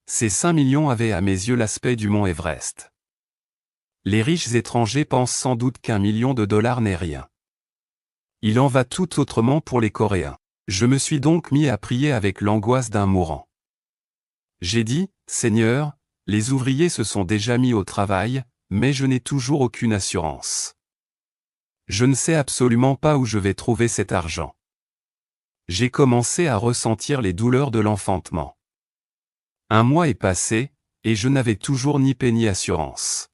Ces 5 millions avaient à mes yeux l'aspect du mont Everest. Les riches étrangers pensent sans doute qu'1 million de dollars n'est rien. Il en va tout autrement pour les Coréens. Je me suis donc mis à prier avec l'angoisse d'un mourant. J'ai dit, Seigneur, les ouvriers se sont déjà mis au travail, mais je n'ai toujours aucune assurance. Je ne sais absolument pas où je vais trouver cet argent. J'ai commencé à ressentir les douleurs de l'enfantement. 1 mois est passé, et je n'avais toujours ni paie ni assurance.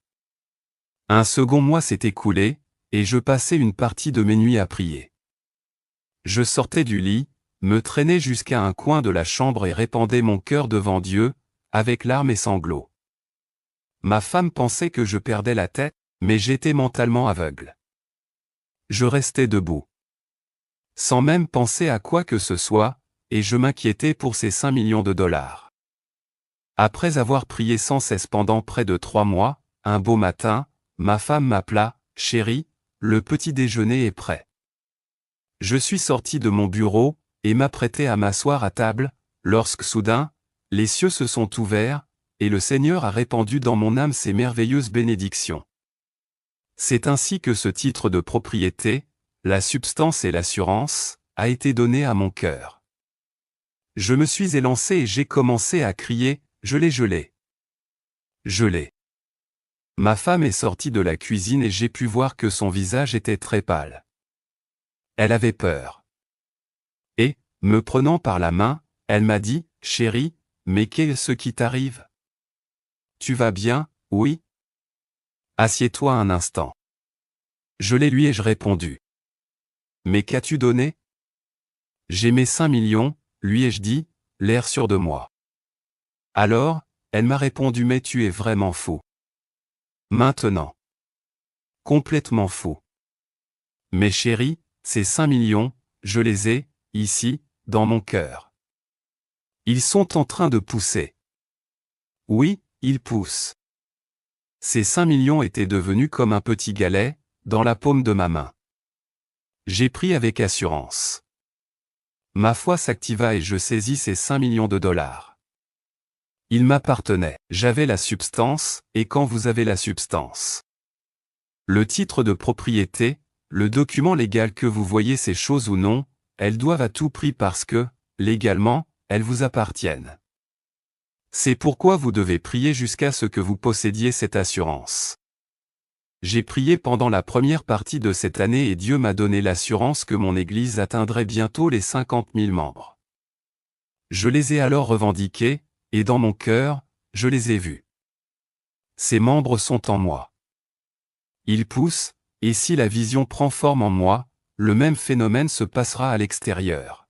Un second mois s'est écoulé, et je passais une partie de mes nuits à prier. Je sortais du lit, me traînais jusqu'à un coin de la chambre et répandais mon cœur devant Dieu, avec larmes et sanglots. Ma femme pensait que je perdais la tête, mais j'étais mentalement aveugle. Je restais debout, sans même penser à quoi que ce soit, et je m'inquiétais pour ces 5 millions de dollars. Après avoir prié sans cesse pendant près de 3 mois, un beau matin, ma femme m'appela, « Chérie, le petit déjeuner est prêt. » Je suis sorti de mon bureau, et m'apprêtais à m'asseoir à table, lorsque soudain, les cieux se sont ouverts, et le Seigneur a répandu dans mon âme ses merveilleuses bénédictions. C'est ainsi que ce titre de propriété, la substance et l'assurance, a été donné à mon cœur. Je me suis élancé et j'ai commencé à crier, « Je l'ai, je l'ai. Je l'ai. » Ma femme est sortie de la cuisine et j'ai pu voir que son visage était très pâle. Elle avait peur. Et, me prenant par la main, elle m'a dit, « Chérie, mais qu'est-ce qui t'arrive? Tu vas bien, oui? Assieds-toi un instant. » Je l'ai lui ai-je répondu. « Mais qu'as-tu donné? » J'ai mes 5 millions, lui ai-je dit, l'air sûr de moi. Alors, elle m'a répondu « Mais tu es vraiment fou. » Maintenant. Complètement fou. Mais chérie, ces 5 millions, je les ai, ici, dans mon cœur. Ils sont en train de pousser. Oui, ils poussent. Ces 5 millions étaient devenus comme un petit galet, dans la paume de ma main. J'ai pris avec assurance. Ma foi s'activa et je saisis ces 5 millions de dollars. Ils m'appartenaient, j'avais la substance, et quand vous avez la substance. Le titre de propriété, le document légal que vous voyez ces choses ou non, elles doivent à tout prix parce que, légalement, elles vous appartiennent. C'est pourquoi vous devez prier jusqu'à ce que vous possédiez cette assurance. J'ai prié pendant la première partie de cette année et Dieu m'a donné l'assurance que mon Église atteindrait bientôt les 50 000 membres. Je les ai alors revendiqués, et dans mon cœur, je les ai vus. Ces membres sont en moi. Ils poussent, et si la vision prend forme en moi, le même phénomène se passera à l'extérieur.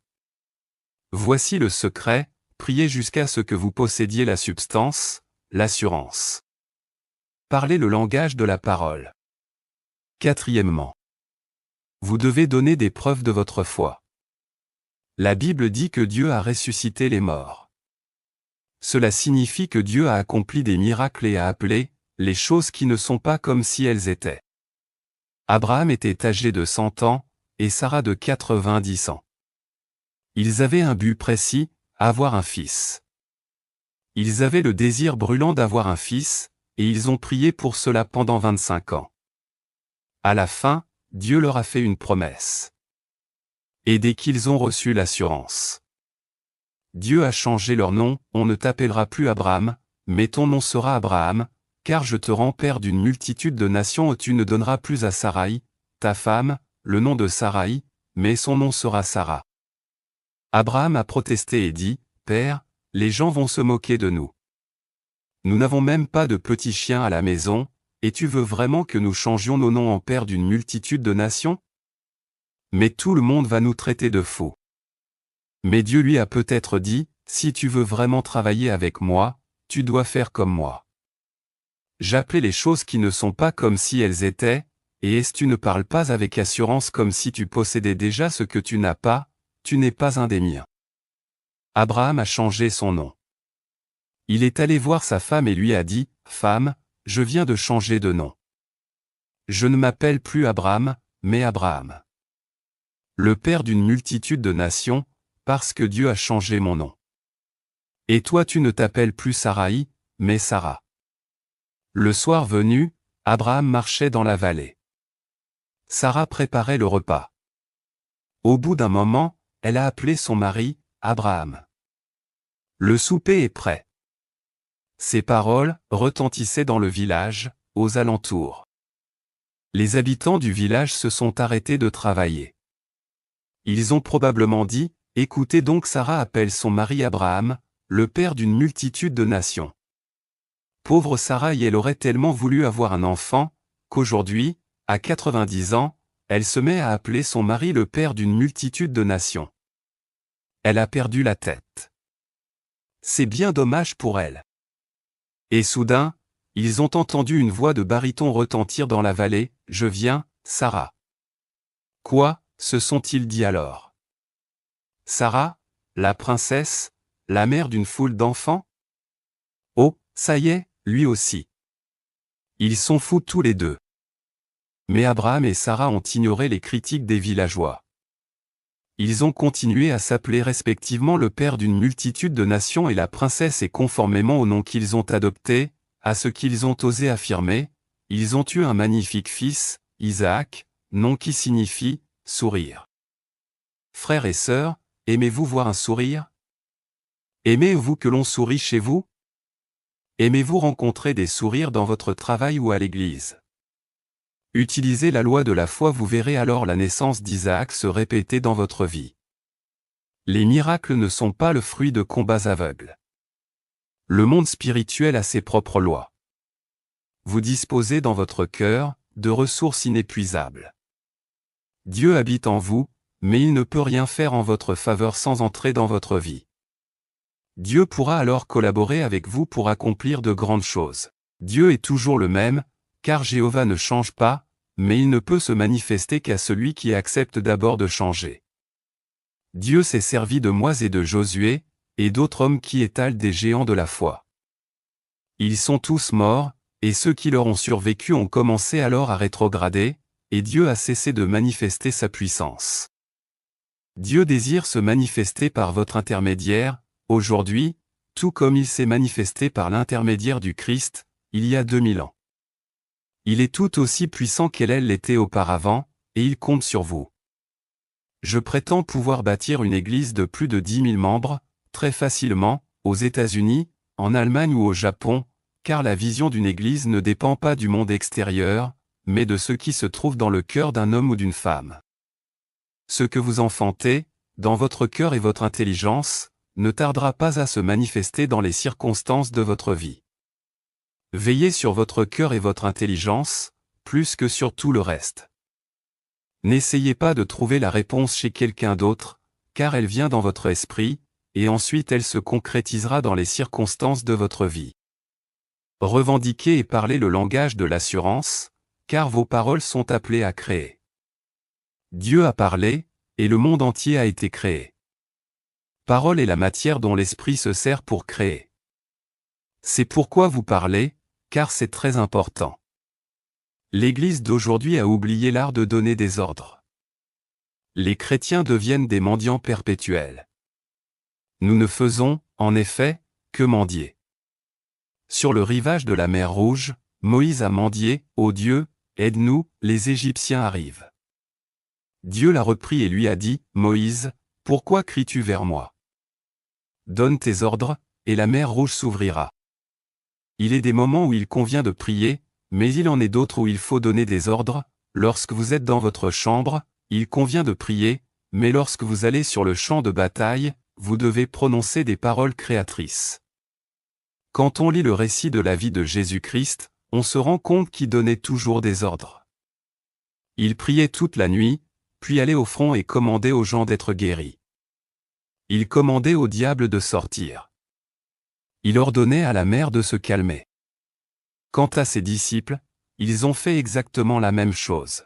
Voici le secret, priez jusqu'à ce que vous possédiez la substance, l'assurance. Parlez le langage de la parole. Quatrièmement. Vous devez donner des preuves de votre foi. La Bible dit que Dieu a ressuscité les morts. Cela signifie que Dieu a accompli des miracles et a appelé les choses qui ne sont pas comme si elles étaient. Abraham était âgé de 100 ans, et Sarah de 90 ans. Ils avaient un but précis, avoir un fils. Ils avaient le désir brûlant d'avoir un fils, et ils ont prié pour cela pendant 25 ans. À la fin, Dieu leur a fait une promesse. Et dès qu'ils ont reçu l'assurance, Dieu a changé leur nom, on ne t'appellera plus Abraham, mais ton nom sera Abraham, car je te rends père d'une multitude de nations et tu ne donneras plus à Saraï, ta femme, le nom de Saraï, mais son nom sera Sarah. Abraham a protesté et dit, « Père, les gens vont se moquer de nous. Nous n'avons même pas de petits chiens à la maison, et tu veux vraiment que nous changions nos noms en père d'une multitude de nations? Mais tout le monde va nous traiter de fous. » Mais Dieu lui a peut-être dit, « Si tu veux vraiment travailler avec moi, tu dois faire comme moi. » J'appelais les choses qui ne sont pas comme si elles étaient, et est-ce tu ne parles pas avec assurance comme si tu possédais déjà ce que tu n'as pas, tu n'es pas un des miens. Abraham a changé son nom. Il est allé voir sa femme et lui a dit, « Femme, je viens de changer de nom. Je ne m'appelle plus Abraham, mais Abraham. Le père d'une multitude de nations, parce que Dieu a changé mon nom. Et toi tu ne t'appelles plus Saraï, mais Sarah. » Le soir venu, Abraham marchait dans la vallée. Sarah préparait le repas. Au bout d'un moment, elle a appelé son mari, Abraham. Le souper est prêt. Ces paroles retentissaient dans le village, aux alentours. Les habitants du village se sont arrêtés de travailler. Ils ont probablement dit, « Écoutez donc, Sarah appelle son mari Abraham, le père d'une multitude de nations. » Pauvre Sarah, elle aurait tellement voulu avoir un enfant, qu'aujourd'hui, à 90 ans, elle se met à appeler son mari le père d'une multitude de nations. Elle a perdu la tête. C'est bien dommage pour elle. Et soudain, ils ont entendu une voix de baryton retentir dans la vallée, « Je viens, Sarah. » Quoi, se sont-ils dit alors? Sarah, la princesse, la mère d'une foule d'enfants? Oh, ça y est, lui aussi. Ils sont fous tous les deux. Mais Abraham et Sarah ont ignoré les critiques des villageois. Ils ont continué à s'appeler respectivement le père d'une multitude de nations et la princesse, et conformément au nom qu'ils ont adopté, à ce qu'ils ont osé affirmer, ils ont eu un magnifique fils, Isaac, nom qui signifie « sourire ». Frères et sœurs, aimez-vous voir un sourire? Aimez-vous que l'on sourie chez vous? Aimez-vous rencontrer des sourires dans votre travail ou à l'église? Utilisez la loi de la foi, vous verrez alors la naissance d'Isaac se répéter dans votre vie. Les miracles ne sont pas le fruit de combats aveugles. Le monde spirituel a ses propres lois. Vous disposez dans votre cœur de ressources inépuisables. Dieu habite en vous, mais il ne peut rien faire en votre faveur sans entrer dans votre vie. Dieu pourra alors collaborer avec vous pour accomplir de grandes choses. Dieu est toujours le même, car Jéhovah ne change pas, mais il ne peut se manifester qu'à celui qui accepte d'abord de changer. Dieu s'est servi de Moïse et de Josué, et d'autres hommes qui étalent des géants de la foi. Ils sont tous morts, et ceux qui leur ont survécu ont commencé alors à rétrograder, et Dieu a cessé de manifester sa puissance. Dieu désire se manifester par votre intermédiaire, aujourd'hui, tout comme il s'est manifesté par l'intermédiaire du Christ, il y a 2000 ans. Il est tout aussi puissant qu'elle l'était auparavant, et il compte sur vous. Je prétends pouvoir bâtir une église de plus de 10 000 membres, très facilement, aux États-Unis, en Allemagne ou au Japon, car la vision d'une église ne dépend pas du monde extérieur, mais de ce qui se trouve dans le cœur d'un homme ou d'une femme. Ce que vous enfantez, dans votre cœur et votre intelligence, ne tardera pas à se manifester dans les circonstances de votre vie. Veillez sur votre cœur et votre intelligence, plus que sur tout le reste. N'essayez pas de trouver la réponse chez quelqu'un d'autre, car elle vient dans votre esprit, et ensuite elle se concrétisera dans les circonstances de votre vie. Revendiquez et parlez le langage de l'assurance, car vos paroles sont appelées à créer. Dieu a parlé, et le monde entier a été créé. Parole est la matière dont l'esprit se sert pour créer. C'est pourquoi vous parlez, car c'est très important. L'Église d'aujourd'hui a oublié l'art de donner des ordres. Les chrétiens deviennent des mendiants perpétuels. Nous ne faisons, en effet, que mendier. Sur le rivage de la mer Rouge, Moïse a mendié, « Ô Dieu, aide-nous, les Égyptiens arrivent. » Dieu l'a repris et lui a dit, « Moïse, pourquoi cries-tu vers moi? Donne tes ordres, et la mer Rouge s'ouvrira. » Il est des moments où il convient de prier, mais il en est d'autres où il faut donner des ordres. Lorsque vous êtes dans votre chambre, il convient de prier, mais lorsque vous allez sur le champ de bataille, vous devez prononcer des paroles créatrices. Quand on lit le récit de la vie de Jésus-Christ, on se rend compte qu'il donnait toujours des ordres. Il priait toute la nuit, puis allait au front et commandait aux gens d'être guéris. Il commandait au diable de sortir. Il ordonnait à la mer de se calmer. Quant à ses disciples, Ils ont fait exactement la même chose.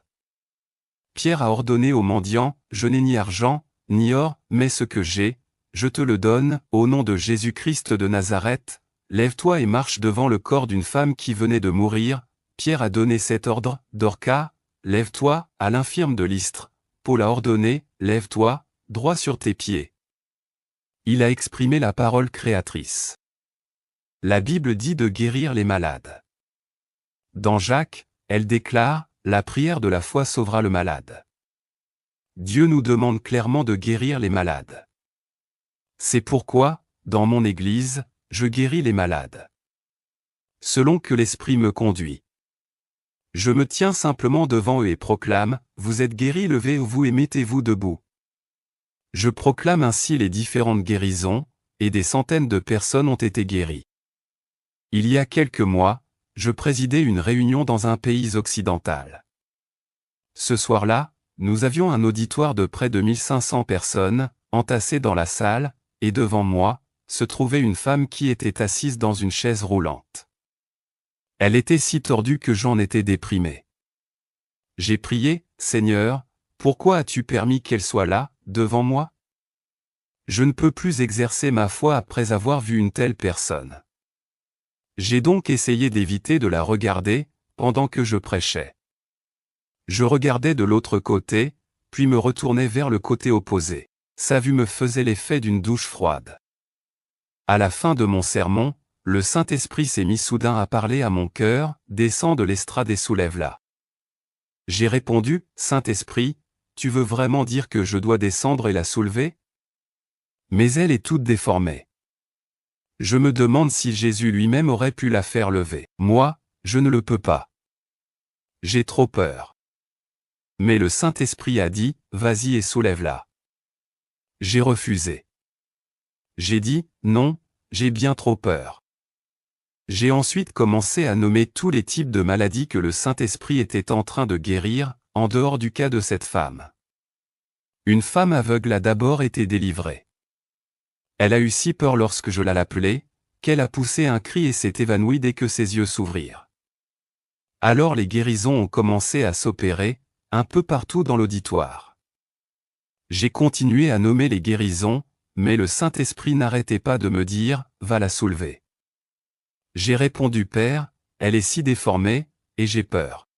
Pierre a ordonné au mendiant, « Je n'ai ni argent, ni or, mais ce que j'ai, je te le donne, au nom de Jésus-Christ de Nazareth, lève-toi et marche devant le corps d'une femme qui venait de mourir. » Pierre a donné cet ordre, « Dorcas, lève-toi, » à l'infirme de Lystre. Paul a ordonné, « Lève-toi, droit sur tes pieds. » Il a exprimé la parole créatrice. La Bible dit de guérir les malades. Dans Jacques, elle déclare, « La prière de la foi sauvera le malade. » Dieu nous demande clairement de guérir les malades. C'est pourquoi, dans mon Église, je guéris les malades. Selon que l'Esprit me conduit. Je me tiens simplement devant eux et proclame, « Vous êtes guéris, levez-vous et mettez-vous debout. » Je proclame ainsi les différentes guérisons, et des centaines de personnes ont été guéries. Il y a quelques mois, je présidais une réunion dans un pays occidental. Ce soir-là, nous avions un auditoire de près de 1500 personnes, entassées dans la salle, et devant moi, se trouvait une femme qui était assise dans une chaise roulante. Elle était si tordue que j'en étais déprimé. J'ai prié, « Seigneur, pourquoi as-tu permis qu'elle soit là, devant moi? Je ne peux plus exercer ma foi après avoir vu une telle personne. » J'ai donc essayé d'éviter de la regarder, pendant que je prêchais. Je regardais de l'autre côté, puis me retournais vers le côté opposé. Sa vue me faisait l'effet d'une douche froide. À la fin de mon sermon, le Saint-Esprit s'est mis soudain à parler à mon cœur, « Descends de l'estrade et soulève-la. » J'ai répondu, « Saint-Esprit, tu veux vraiment dire que je dois descendre et la soulever? » Mais elle est toute déformée. Je me demande si Jésus lui-même aurait pu la faire lever. Moi, je ne le peux pas. J'ai trop peur. Mais le Saint-Esprit a dit, « Vas-y et soulève-la. » J'ai refusé. J'ai dit, « Non, j'ai bien trop peur. » J'ai ensuite commencé à nommer tous les types de maladies que le Saint-Esprit était en train de guérir, en dehors du cas de cette femme. Une femme aveugle a d'abord été délivrée. Elle a eu si peur lorsque je l'appelai, qu'elle a poussé un cri et s'est évanouie dès que ses yeux s'ouvrirent. Alors les guérisons ont commencé à s'opérer, un peu partout dans l'auditoire. J'ai continué à nommer les guérisons, mais le Saint-Esprit n'arrêtait pas de me dire, « Va la soulever. » J'ai répondu, « Père, elle est si déformée, et j'ai peur. »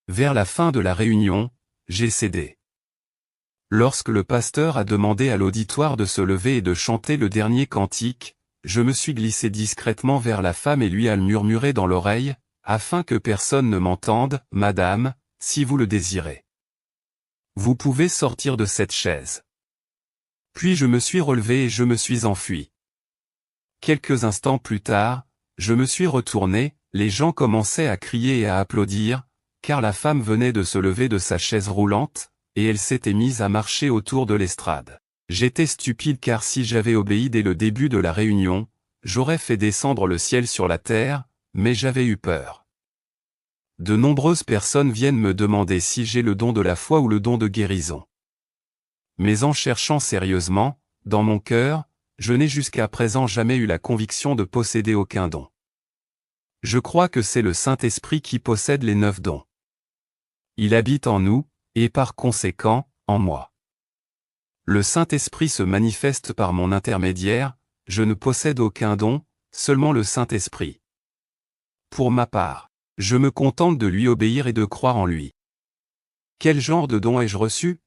Vers la fin de la réunion, j'ai cédé. Lorsque le pasteur a demandé à l'auditoire de se lever et de chanter le dernier cantique, je me suis glissé discrètement vers la femme et lui ai murmuré dans l'oreille, afin que personne ne m'entende, « Madame, si vous le désirez, vous pouvez sortir de cette chaise. » Puis je me suis relevé et je me suis enfui. Quelques instants plus tard, je me suis retourné, les gens commençaient à crier et à applaudir, car la femme venait de se lever de sa chaise roulante, et elle s'était mise à marcher autour de l'estrade. J'étais stupide car si j'avais obéi dès le début de la réunion, j'aurais fait descendre le ciel sur la terre, mais j'avais eu peur. De nombreuses personnes viennent me demander si j'ai le don de la foi ou le don de guérison. Mais en cherchant sérieusement, dans mon cœur, je n'ai jusqu'à présent jamais eu la conviction de posséder aucun don. Je crois que c'est le Saint-Esprit qui possède les 9 dons. Il habite en nous, et par conséquent, en moi. Le Saint-Esprit se manifeste par mon intermédiaire, je ne possède aucun don, seulement le Saint-Esprit. Pour ma part, je me contente de lui obéir et de croire en lui. Quel genre de don ai-je reçu?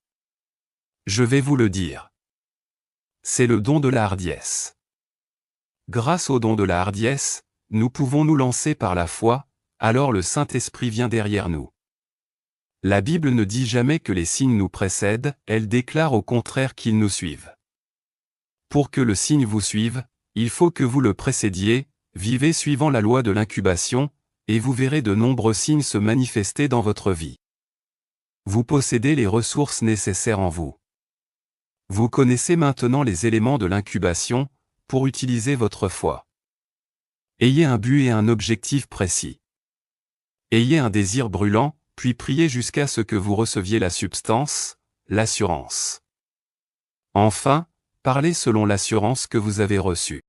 Je vais vous le dire. C'est le don de la hardiesse. Grâce au don de la hardiesse, nous pouvons nous lancer par la foi, alors le Saint-Esprit vient derrière nous. La Bible ne dit jamais que les signes nous précèdent, elle déclare au contraire qu'ils nous suivent. Pour que le signe vous suive, il faut que vous le précédiez, vivez suivant la loi de l'incubation, et vous verrez de nombreux signes se manifester dans votre vie. Vous possédez les ressources nécessaires en vous. Vous connaissez maintenant les éléments de l'incubation, pour utiliser votre foi. Ayez un but et un objectif précis. Ayez un désir brûlant, puis priez jusqu'à ce que vous receviez la substance, l'assurance. Enfin, parlez selon l'assurance que vous avez reçue.